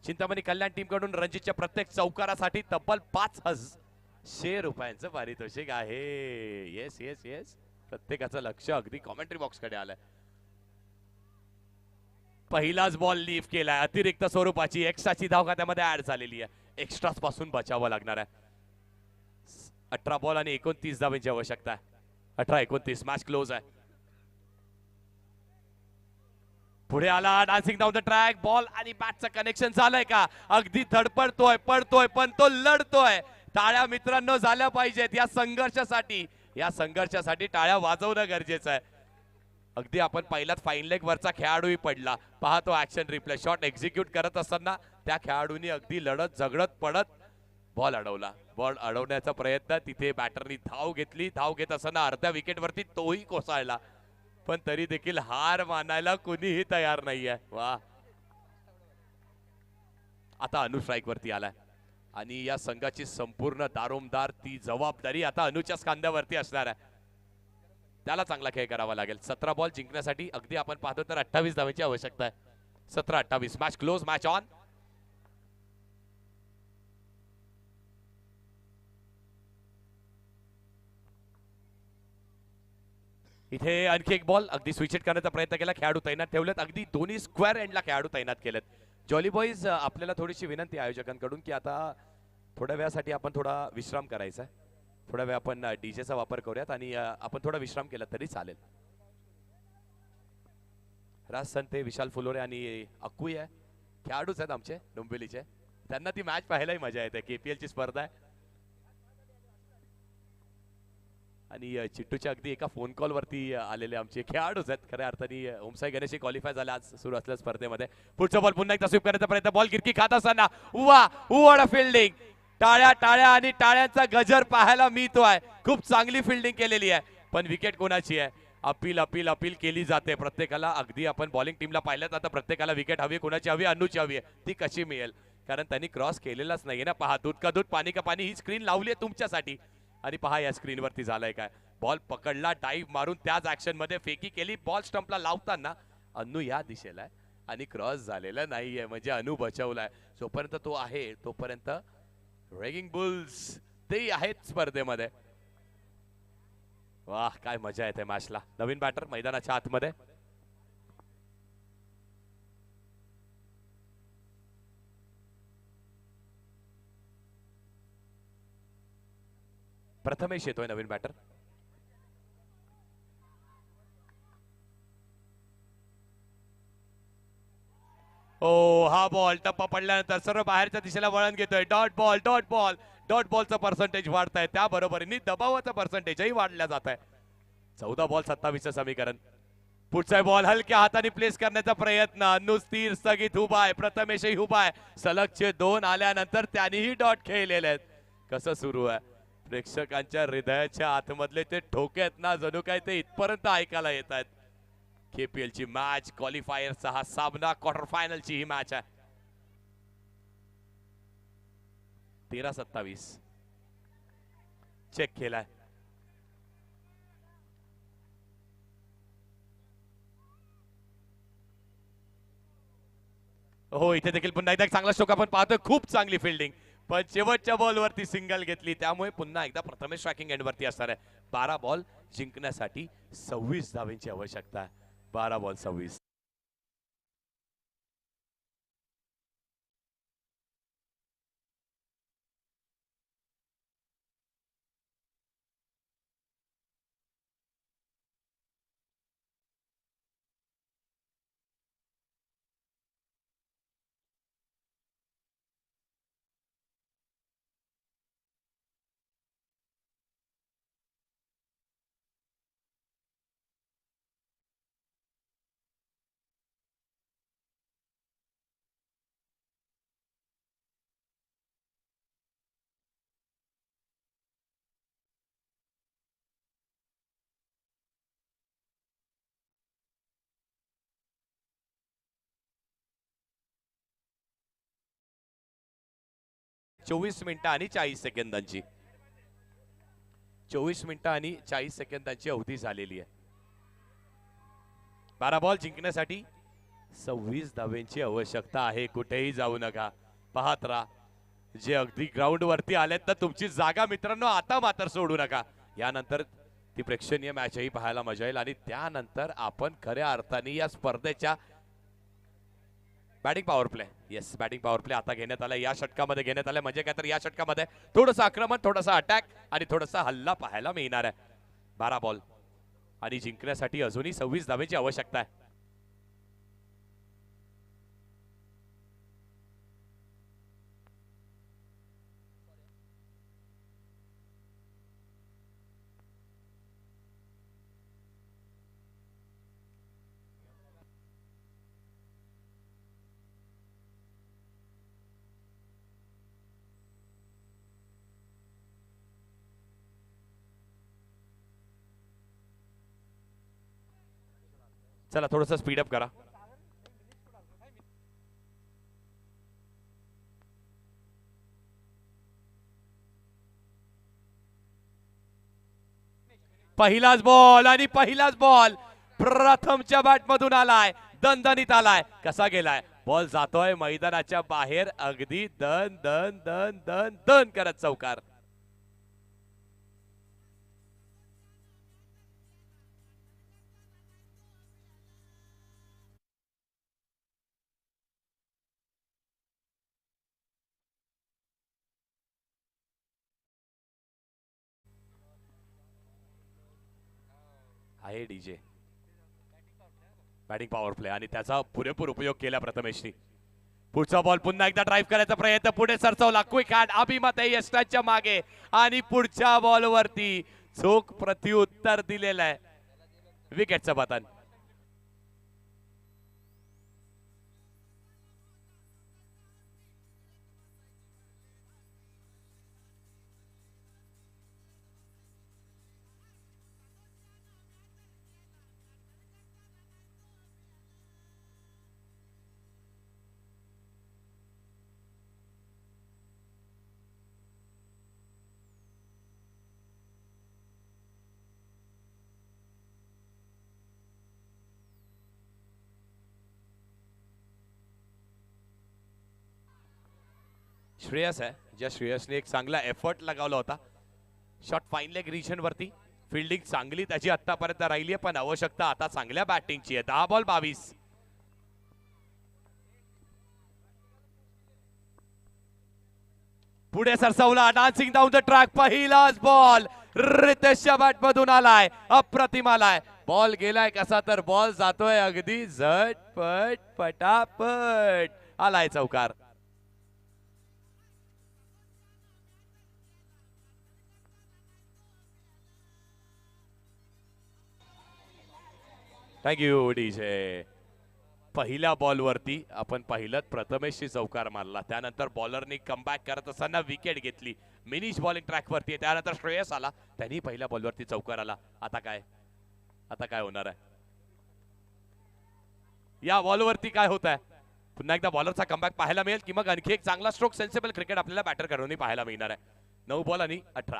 चिंतामणी कल्याण टीम कडून रणजितच्या प्रत्येक चौकारासाठी तब्बल 5,000 रुपयांचं पारितोषिक आहे. Yes yes yes. प्रत्येकाचं लक्ष अगदी कॉमेंट्री बॉक्स कडे आलंय. पहिलाच बॉल लीफ केलाय. अतिरिक्त स्वरूपाची एक्स्ट्राची धाव खात्यामध्ये ऍड झालेली आहे. एक्स्ट्राच पासून बचावं लागणार आहे. 18 बॉल आणि 29 धावांची आवश्यकता आहे. 18-29 मॅच क्लोज आहे. पुढे आला dancing down the track. Ball आणि बॅटचं कनेक्शन झालंय का? अगदी धडपडतोय, पडतोय, पण तो लढतोय. टाळ्या मित्रांनो झाल्या पाहिजेत या संघर्षासाठी. या संघर्षासाठी टाळ्या वाजवणं गरजेचं आहे. अगदी आपण पहिल्याच फाईन लेग वरचा खेळाडूही पडला. पाहतो ऍक्शन रिप्ले. शॉट एक्झिक्यूट करत असताना त्या खेळाडूंनी अगदी लढत झगडत पडत बॉल अडवला. बॉल अडवण्याचा प्रयत्न, तिथे बॅटरनी धाव घेतली. धाव घेत असताना अर्ध्या विकेटवरती तोही कोसळला. पण तरी देखील हार मानायला कोणीही तयार नाहीये. वा. आता अनु स्ट्राईक वरती आलाय आणि या संघाची संपूर्ण दारोमदार ती जबाबदारी आता अनुच्याच खांद्यावरती असणार आहे. त्याला चांगला खेळ करावा लागेल. 17 बॉल जिंकण्यासाठी अगदी आपण पाहतो तर 28 धावांची आवश्यकता आहे. 17-28 मॅच क्लोज, मॅच ऑन. इथे आणखी एक बॉल. अगदी स्विच हिट करण्याचा प्रयत्न केला. खेळाडू तैनात ठेवलेत. अगदी दोन्ही स्क्वेअर एंडला खेळाडू तैनात केलेत. जॉली बॉईज आपल्याला थोडीशी विनंती आहे आयोजकांकडून की आता थोड्या वेळासाठी आपण थोडा विश्राम करायचा आहे. थोड्या वेळ आपण डीजेचा वापर करूयात आणि आपण थोडा विश्राम केला तरी चालेल. राज संते, विशाल फुलोरे आणि अक्कूई आहे, खेळाडूच आहेत आमचे डोंबिवलीचे. त्यांना ती मॅच पाहायलाही मजा येते. KPL ची स्पर्धा आहे आणि चिट्टूच्या अगदी एका फोन कॉल वरती आलेले आमचे खेळाडूच आहेत खऱ्या अर्थाने. ओमसाई गणेश क्वालिफाय झाले आज सुरू असलेल्या स्पर्धेमध्ये. पुढचा बॉल पुन्हा एकदा स्वीप करण्याचा प्रयत्न, बॉल गिरकी खात असताना वा व्हाट फिल्डिंग. टाळ्या टाळ्या आणि टाळ्यांचा गजर पाहायला मिळतोय. खूप चांगली फिल्डिंग केलेली आहे, पण विकेट कोणाची आहे? अपील अपील अपील केली जाते प्रत्येकाला. अगदी आपण बॉलिंग टीमला पाहिलं आता प्रत्येकाला विकेट हवी. कोणाची हवी? अन्नूची हवी आहे. ती कशी मिळेल? कारण त्यांनी क्रॉस केलेलाच नाहीये ना. पहा, दूध का दूध पाणी का पाणी ही स्क्रीन लावली आहे तुमच्यासाठी. आणि पहा या स्क्रीनवरती झालंय काय. बॉल पकडला, डाईव्ह मारून त्याच ऍक्शन मध्ये फेकी केली. बॉल स्टंपला लावताना अन्नू या दिशेला आहे आणि क्रॉस झालेला नाहीये, म्हणजे अनु बचावलाय. जोपर्यंत तो आहे तोपर्यंत रेगिंग बुल्स ते आहेत स्पर्धेमध्ये. वाह, काय मजा येते मॅचला. नवीन बॅटर मैदानाच्या आतमध्ये. प्रथमेश येतोय नवीन बॅटर. ओ, हा बॉल टप्पा पडल्यानंतर सर्व बाहेरच्या दिशेला वळण घेतोय. Dot ball dot ball dot बॉलचं पर्सेंटेज वाढत आहे, त्या बरोबरीने दबावाचं पर्सेंटेजही वाढल्या जात आहे. 14 बॉल 27चं समीकरण. पुढचा बॉल हलक्या हाताने प्लेस करण्याचा प्रयत्न. नुस्तीर स्थगित उभा आहे, प्रथमेशही उभा आहे. सलगचे 2 आल्यानंतर त्यांनीही डॉट खेळलेले आहेत. कसं सुरू आहे? प्रेक्षकांच्या हृदयाच्या आतमधले ते ठोके आहेत ना, जणू काय ते इथपर्यंत ऐकायला येत आहेत. KPL ची मॅच, क्वालिफायरचा हा सामना, क्वार्टर फायनलची ही मॅच आहे. 13-27 चेक केलाय. हो, इथे देखील पुन्हा एकदा चांगला स्ट्रोक आपण पाहतोय. खूप चांगली फिल्डिंग, पण शेवटच्या बॉलवरती सिंगल घेतली, त्यामुळे पुन्हा एकदा प्रथमेश ट्रॅकिंग एंडवरती असणार आहे. 12 बॉल जिंकण्यासाठी 26 धावांची आवश्यकता आहे. 12 बॉल 26. चोवीस मिनिटं आणि 40 सेकंदांची 24 मिनिटं आणि 40 सेकंदांची अवधी झालेली आहे. 12 बॉल जिंकण्यासाठी 26 धावांची आवश्यकता आहे. कुठेही जाऊ नका, पाहत राहा. जे अगदी ग्राउंड वरती आलेत तर तुमची जागा मित्रांनो आता मात्र सोडू नका. यानंतर ती प्रेक्षणीय मॅचही पाहायला मजा येईल आणि त्यानंतर आपण खऱ्या अर्थाने या स्पर्धेच्या batting power play, yes batting power play आता घेण्यात आलाय. या षटकामध्ये घेण्यात आलाय. म्हणजे काय तर या षटकामध्ये थोडंसं आक्रमण, थोडासा अटॅक आणि थोडासा हल्ला पाहायला मिळणार आहे. 12 बॉल आणि जिंकण्यासाठी अजूनही 26 धावेची आवश्यकता आहे. चला थोडंसं स्पीडअप करा. पहिलाच बॉल आणि पहिलाच बॉल प्रथमच्या बॅट मधून आलाय, दणदणीत आलाय. कसा गेलाय बॉल? जातोय मैदानाच्या बाहेर, अगदी दन दन दन दन दन करत चौकार. आहे डीजे. बॅटिंग पॉवर प्ले आणि त्याचा पुरेपूर उपयोग केला प्रथमेशनी. पुढचा बॉल पुन्हा एकदा ड्राईव्ह करायचा प्रयत्न, पुढे सरसवला, क्विक हँड अभिमत आहे यष्टाच्या मागे आणि पुढच्या बॉल वरती चोख प्रत्युत्तर दिलेलं आहे. विकेटचं पतन. श्रेयस आहे, ज्या श्रेयसने एक चांगला एफर्ट लगावला होता. शॉट फाईन लेग रिजन वरती, फिल्डिंग चांगली त्याची आतापर्यंत राहिली आहे, पण आवश्यकता आता चांगल्या बॅटिंगची आहे. 10 बॉल 22. पुढे सरसवला, डान्सिंग डाऊन द ट्रॅक, पहिलाच बॉल रितेशच्या बॅट मधून आलाय, अप्रतिम आलाय. बॉल गेलाय कसा, तर बॉल जातोय अगदी झटपट पटापट. आलाय चौकार. Thank you DJ. पहिल्या बॉलवरती आपण पाहिलं प्रथमेशची चौकार मारला, त्यानंतर बॉलरनी कमबॅक करत असताना विकेट घेतली. मिनिश बॉलिंग ट्रॅकवरती, त्यानंतर श्रेयस आला, त्यांनी पहिल्या बॉलवरती चौकार आला. आता काय होणार आहे या बॉलवरती, काय होत आहे? पुन्हा एकदा बॉलरचा कमबॅक पाहायला मिळेल की मग आणखी एक चांगला स्ट्रोक सेन्सिबल क्रिकेट आपल्याला बॅटर करून पाहायला मिळणार आहे. 9 बॉल आणि 18.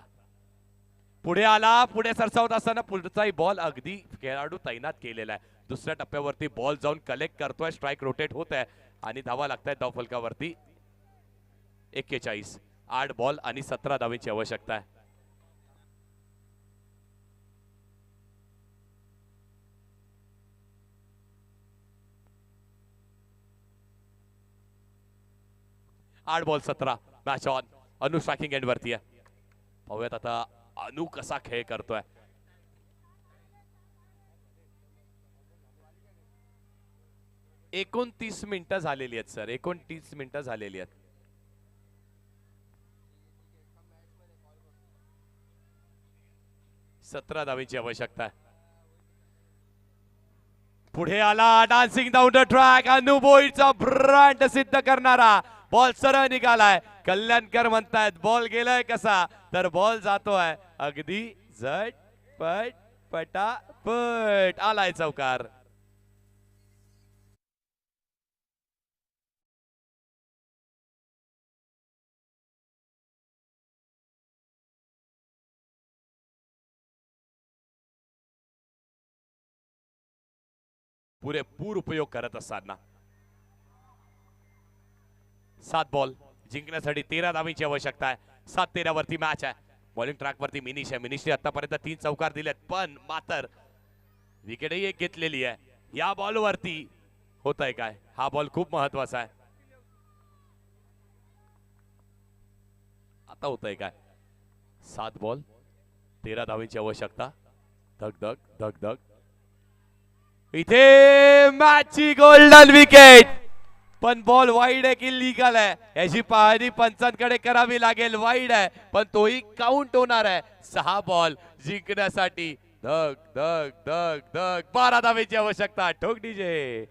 पुढे आला, पुढे सरसावत असताना पुढचाही बॉल अगदी खेळाडू तैनात केलेला आहे. दुसऱ्या टप्प्यावरती बॉल जाऊन कलेक्ट करतोय, स्ट्राइक रोटेट होत आहे आणि धावा लागतायत धाव फलकावरती 41. 8 बॉल आणि 17 धावेची आवश्यकता आहे. आठ बॉल 17. Match on. अनु स्ट्रायकिंग एंड वरती आहे. पाहूयात आता अनु कसा खेळ करतोय. एकोणतीस मिनिटं झालेली आहेत सर, 29 मिनिटं झालेली आहेत. सतरा धावेची आवश्यकता आहे. पुढे आला, डान्सिंग डाऊन द ट्रॅक, अनु भोईरचा ब्रँड सिद्ध करणारा बॉल सरळ निघालाय. कल्याणकर म्हणतायत बॉल गेलाय कसा, तर बॉल जातोय अगदी झटपट पटापट. आलाय चौकार. पुरेपूर उपयोग करत असताना 7 बॉल जिंकण्यासाठी 13 धावेची आवश्यकता आहे. 7-13 वरती मॅच आहे. बॉलिंग ट्रॅक वरती मिनिश आहे. मिनिशने आतापर्यंत 3 चौकार दिलेत, पण मात्र विकेटही एक घेतलेली आहे. या बॉल वरती होत आहे काय, हा बॉल खूप महत्वाचा आहे. आता होत आहे काय, 7 बॉल 13 धावेची आवश्यकता. धक धक धक धक. इथे मॅचची गोल्डन विकेट, पण बॉल वाईड आहे की लीगल आहे याची पाहणी पंचांकडे करावी लागेल. वाईड आहे पण तोही काउंट होणार आहे. 6 बॉल जिंकण्यासाठी धक धक धक धक 12 धावेची आवश्यकता. ठोक डीजे.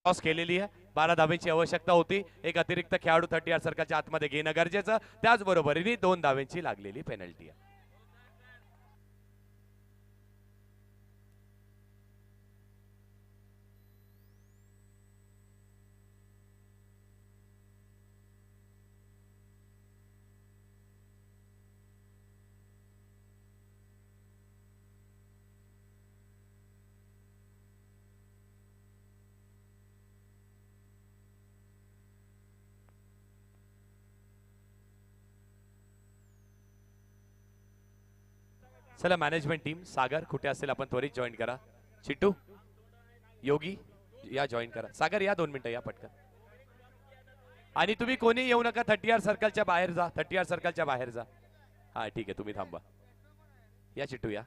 क्रॉस केलेली आहे. 12 धावेची आवश्यकता होती. एक अतिरिक्त खेळाडू 30 सर्कलच्या आतमध्ये घेणं गरजेचं. त्याचबरोबरीने 2 धावेची लागलेली पेनल्टी आहे. चला मॅनेजमेंट टीम सागर कुठे असेल आपण त्वरित जॉईन करा. चिट्टू योगी या जॉईन करा. सागर या 2 मिनिटं या पटकन. आणि तुम्ही कोणी येऊ नका 30R सर्कलच्या बाहेर जा. 30R सर्कलच्या बाहेर जा. हा ठीक आहे तुम्ही थांबा. या चिट्टू या.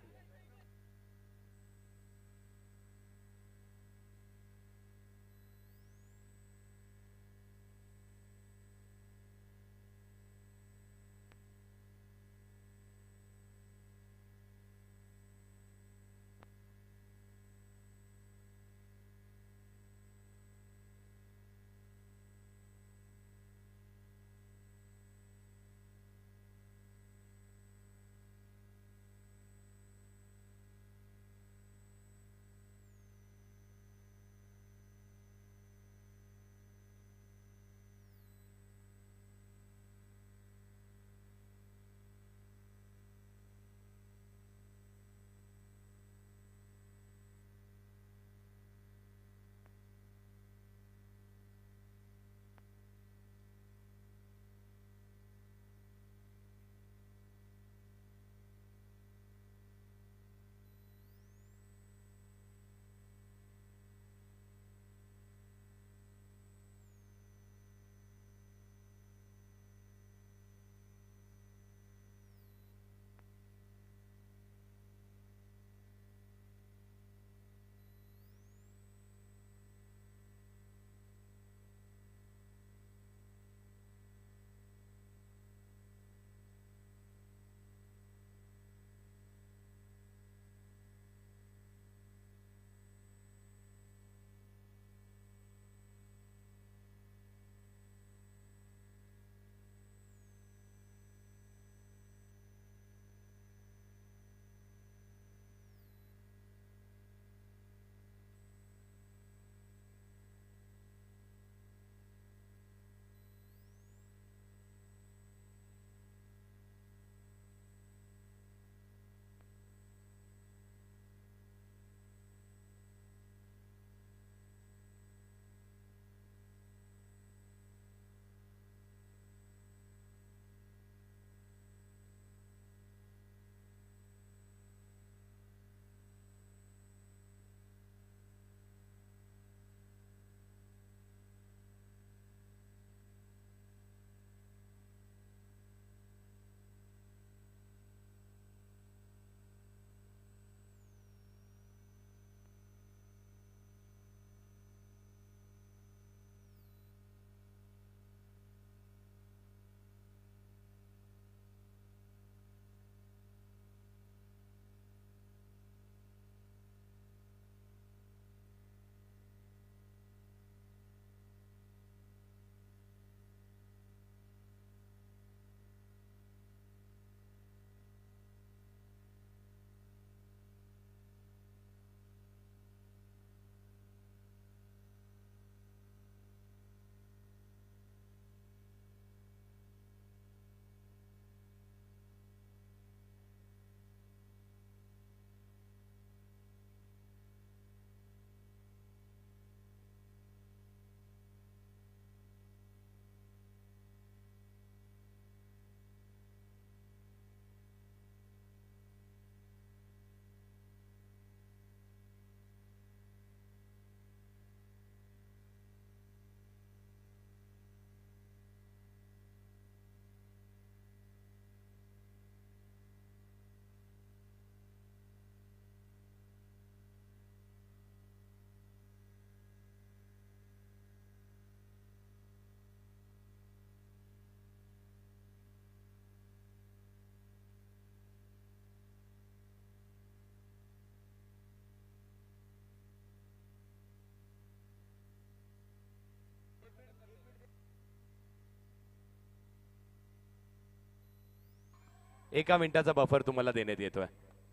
एका मिनिटाचा बफर तुम्हाला देण्यात येतोय.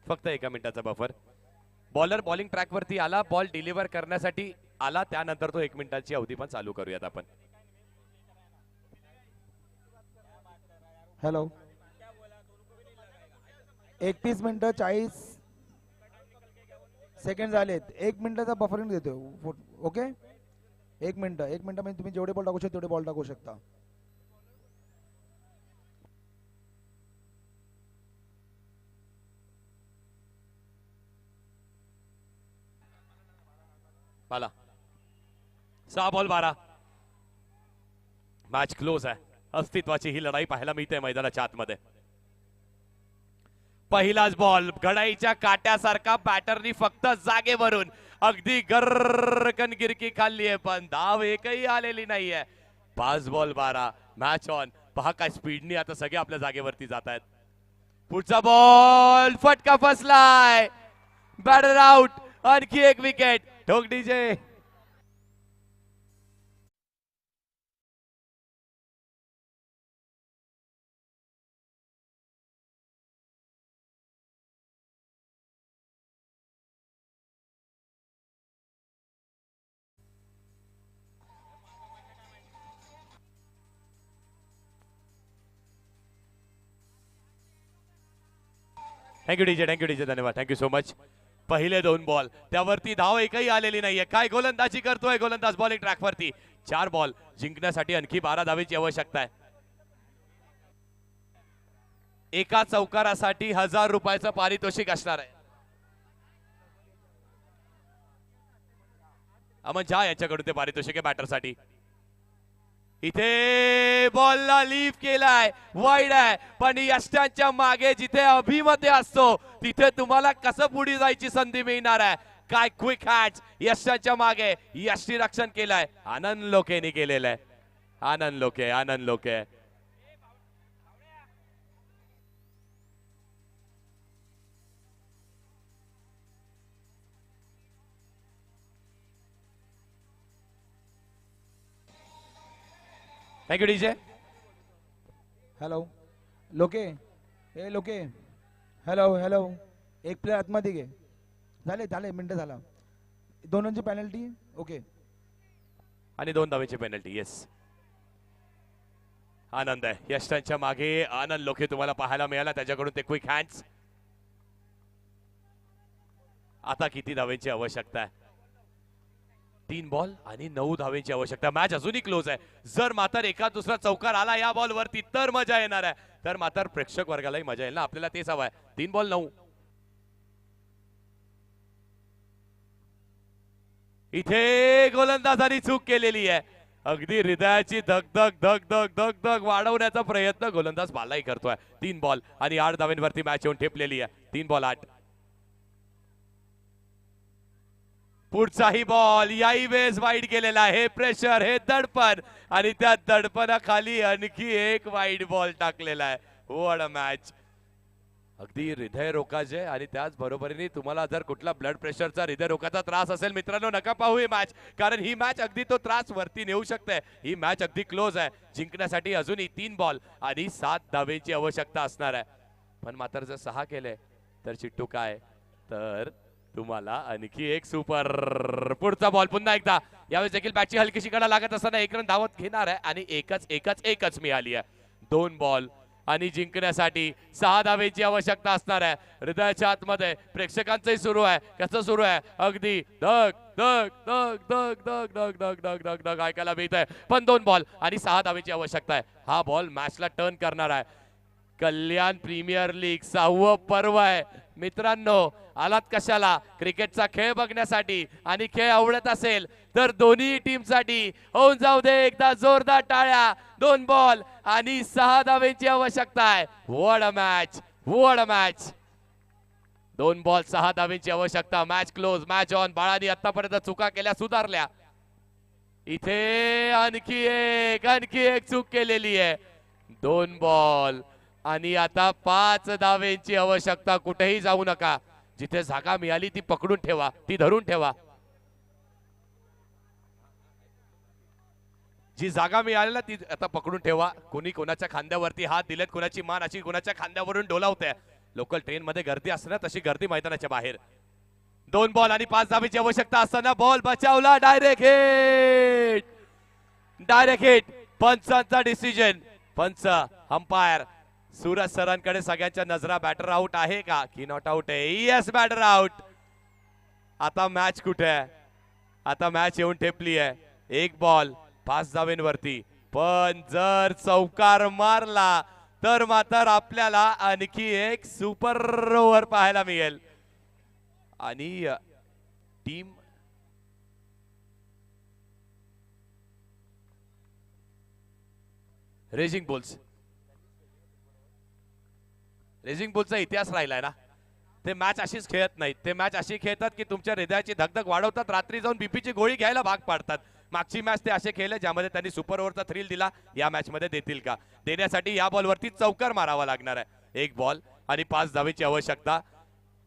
फक्त 1 मिनिटाचा बफर. बॉलर बॉलिंग ट्रॅक वरती आला, बॉल डिलिव्हर करण्यासाठी आला, त्यानंतर तो 1 मिनिटाची अवधी पण चालू करूयात आपण. हॅलो 31 मिनिटं 40 सेकंड झालेत. 1 मिनिटाचा बफरिंग देतो. ओके 1 मिनिटामध्ये तुम्ही जेवढे बॉल टाकू शकता तेवढे बॉल टाकू शकता. पाला 6-12 मॅच क्लोज आहे. अस्तित्वाची ही लढाई पाहायला मिळते मैदानाच्या आतमध्ये. पहिलाच बॉल घडाईच्या काट्यासारखा बॅटरनी फक्त जागेवरून अगदी गर्रकन गिरकी खाल्ली आहे, पण धाव एकही आलेली नाहीये. 5-12 मॅच ऑन. पहा काय स्पीडनी आता सगळे आपल्या जागेवरती जात आहेत. पुढचा बॉल फटका फसलाय, बॅटर आउट. आणखी एक विकेट. ठोक डीजे. थँक्यू डीजे धन्यवाद. Thank you so much. पहिले 2 बॉल त्यावरती धाव एकही आलेली नाहीये. काय गोलंदाजी करतोय गोलंदाज बॉलिंग ट्रॅकवरती. 4 बॉल जिंकण्यासाठी आणखी 12 धावेची आवश्यकता आहे. एका चौकारासाठी 1000 रुपयाचं पारितोषिक असणार आहे. अमन झा यांच्याकडून ते पारितोषिक आहे बॅटरसाठी. इथे बॉलला लीफ केलाय, वाईड आहे, पण यष्टांच्या मागे जिथे अभिमते असतो तिथे तुम्हाला कसं पुढे जायची संधी मिळणार आहे. काय क्विक हॅच यष्टांच्या मागे. यष्टी रक्षण केलंय, आनंद लोकेने केलेलं आहे. आनंद लोके. Thank you DJ. हॅलो लोके, हे लोके, हॅलो. एक प्लेअर आतमध्ये घे. झाले मिनिटं झाला. 2 रनची पेनल्टी. ओके. आणि 2 धावेची पेनल्टी. येस. आनंद आहे यष्टांच्या मागे. आनंद लोके तुम्हाला पाहायला मिळाला, त्याच्याकडून ते क्विक हँड्स. आता किती धावेची आवश्यकता आहे? 3 बॉल आणि 9 धावेची आवश्यकता. मॅच अजूनही क्लोज आहे. जर मात्र एका दुसरा चौकार आला या बॉल वरती तर मजा येणार आहे, तर मात्र प्रेक्षक वर्गालाही मजा येईल ना. आपल्याला तेच हवं आहे. 3 बॉल 9. इथे गोलंदाजांनी चूक केलेली आहे. अगदी हृदयाची धक वाढवण्याचा प्रयत्न गोलंदाज बालाही करतोय. 3 बॉल आणि 8 धावेंवरती मॅच येऊन ठेपलेली आहे. 3 बॉल 8. पुढचाही बॉल याही वेळेस वाईड गेलेला आहे. हे प्रेशर, हे दडपण, आणि त्या दडपणाखाली आणखी एक वाईड बॉल टाकलेला आहे. What a match. अगदी हृदयरोगाचे आणि त्याच बरोबरीने तुम्हाला जर कुठला ब्लड प्रेशरचा हृदयरोगाचा त्रास असेल मित्रांनो, नका पाहू ही मॅच, कारण ही मॅच अगदी तो त्रास वरती नेऊ शकते. ही मॅच अगदी क्लोज आहे. जिंकण्यासाठी अजूनही 3 बॉल आणि 7 धावेची आवश्यकता असणार आहे. पण मात्र जर 6 केले तर चिट्टू काय, तर तुम्हाला आणखी एक सुपर. पुढचा बॉल पुन्हा एकदा. यावेळेस देखील बॅटची हलकीशी कडा लागत असताना 1 रन धावत घेणार आहे आणि एकच मिळाली आहे. 2 बॉल आणि जिंकण्यासाठी 6 धावेची आवश्यकता असणार आहे. हृदयाच्या आतमध्ये प्रेक्षकांचंही सुरू आहे. कसं सुरू आहे? अगदी धक धक धक धक धक धक धक धक धक धक ऐकायला मिळत आहे. पण 2 बॉल आणि 6 धावेची आवश्यकता आहे. हा बॉल मॅचला टर्न करणार आहे. कल्याण प्रीमियर लीग 6वं पर्व आहे मित्रांनो. आलात कशाला? क्रिकेटचा खेळ बघण्यासाठी. आणि खेळ आवडत असेल तर दोन्ही टीमसाठी होऊन जाऊ दे एकदा जोरदार टाळ्या. 2 बॉल आणि 6 धावेची आवश्यकता आहे. What a match, what a match. 2 ball 6 धावेची आवश्यकता. Match close, match on. बाळानी आतापर्यंत चुका केल्या, सुधारल्या. इथे आणखी एक चूक केलेली आहे. 2 बॉल आणि आता 5 धावेची आवश्यकता. कुठेही जाऊ नका. जिथे जागा मिळाली ती पकडून ठेवा, ती धरून ठेवा. जी जागा मिळाली ना ती आता पकडून ठेवा. कोणी कोणाच्या खांद्यावरती हात दिलेत, कोणाची मान अशी कोणाच्या खांद्यावरून डोलावते. लोकल ट्रेन मध्ये गर्दी असते ना, तशी गर्दी मैदानाच्या बाहेर. 2 बॉल आणि 5 धावेची आवश्यकता असताना बॉल बचावला. Direct hit. पंचांचा डिसिजन. पंच, अंपायर सूरज सरांकडे सगळ्यांच्या नजरा. बॅटर आउट आहे का की नॉट आउट आहे? Yes, batter out. आता मॅच कुठे आहे? आता मॅच येऊन ठेपली आहे. 1 बॉल 5 धावेंवरती. पण जर चौकार मारला तर मात्र आपल्याला आणखी एक सुपर ओव्हर पाहायला मिळेल. आणि टीम रेजिंग बुल्स. रेजिंग बुलचा इतिहास राहिलाय ना. ते मॅच अशीच खेळत नाहीत. ते मॅच अशी खेळतात की तुमच्या हृदयाची धगधग वाढवतात, रात्री जाऊन बीपीची गोळी घ्यायला भाग पाडतात. मागची मॅच ते असे खेळले ज्यामध्ये त्यांनी सुपर ओव्हरचा थ्रिल दिला. या मॅच मध्ये देतील का? देण्यासाठी या बॉलवरती चौकार मारावा लागणार आहे. एक बॉल आणि 5 धावेची आवश्यकता.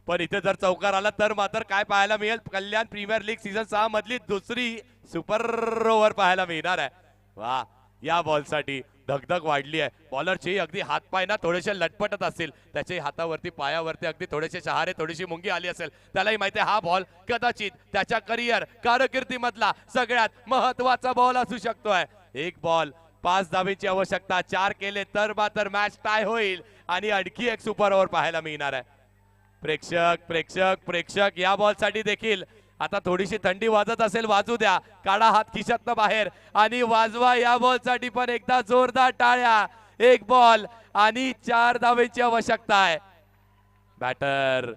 पण इथे जर चौकार आला तर मात्र काय पाहायला मिळेल? कल्याण प्रीमियर लीग सीझन 6 मधली दुसरी सुपर ओव्हर पाहायला मिळणार आहे. वा, या बॉलसाठी धगधग वाढली आहे. बॉलरचे अगदी हातपाय ना थोडेसे लटपटत असतील, त्याचे हातावरती पायावरती अगदी थोडेसे शहारे, थोडीशी मुंगी आली असेल. त्यालाही माहिती आहे हा बॉल कदाचित त्याच्या करिअर कारकिर्दीमधला सगळ्यात महत्वाचा बॉल असू शकतोय. एक बॉल 5 धावेची आवश्यकता. 4 केले तर मात्र मॅच टाय होईल आणि आणखी एक सुपर ओव्हर पाहायला मिळणार आहे. प्रेक्षक प्रेक्षक प्रेक्षक या बॉल साठी देखील आता थोडीशी थंडी वाजत असेल, वाजू द्या. काढा हात खिशातनं बाहेर आणि वाजवा या बॉल साठी पण एकदा जोरदार टाळ्या. एक बॉल आणि 4 धावेची आवश्यकता आहे. बॅटर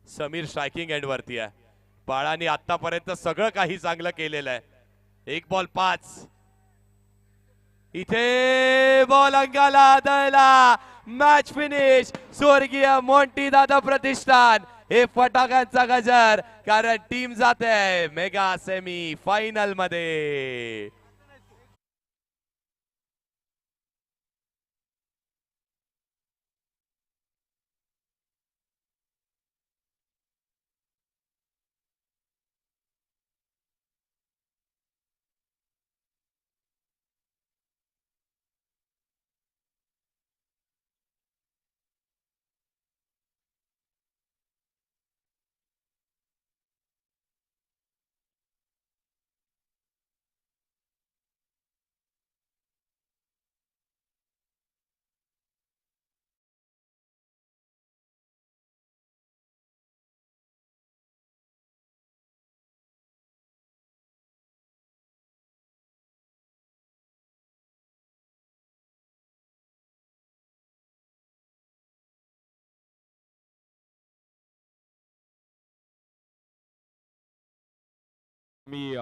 समीर स्ट्रायकिंग एंड वरती आहे. बाळाने आतापर्यंत सगळं काही चांगलं केलेलं आहे. एक बॉल 5. इथे बॉल अंगाला आदळला. Match finish. स्वर्गीय मोंटी दादा प्रतिष्ठान हे फटाक्यांचा गजर, कारण टीम जाते मेगा सेमी फायनल मध्ये. मी